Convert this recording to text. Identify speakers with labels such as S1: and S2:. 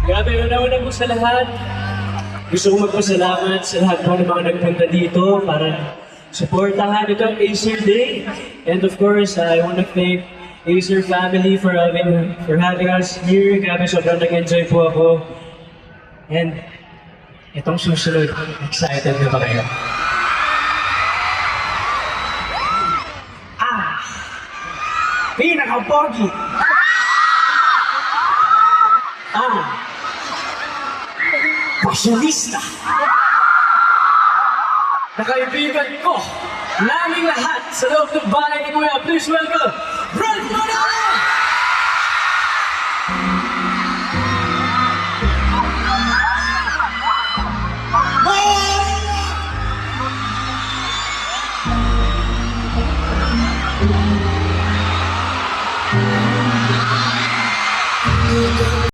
S1: Grabe, una-una po sa lahat. Gusto kong magpasalamat sa lahat po ng mga nagpunta dito para supportahan itong Acer Day. And of course, I want to thank Acer family for having us here. Grabe, sobrang nag-enjoy po ako. And itong susunod, excited na ba kayo? Pinaka-pogi! Pasyonista! Na kaibigan ko, naming lahat sa loob ng bahay ni Kuya. Please welcome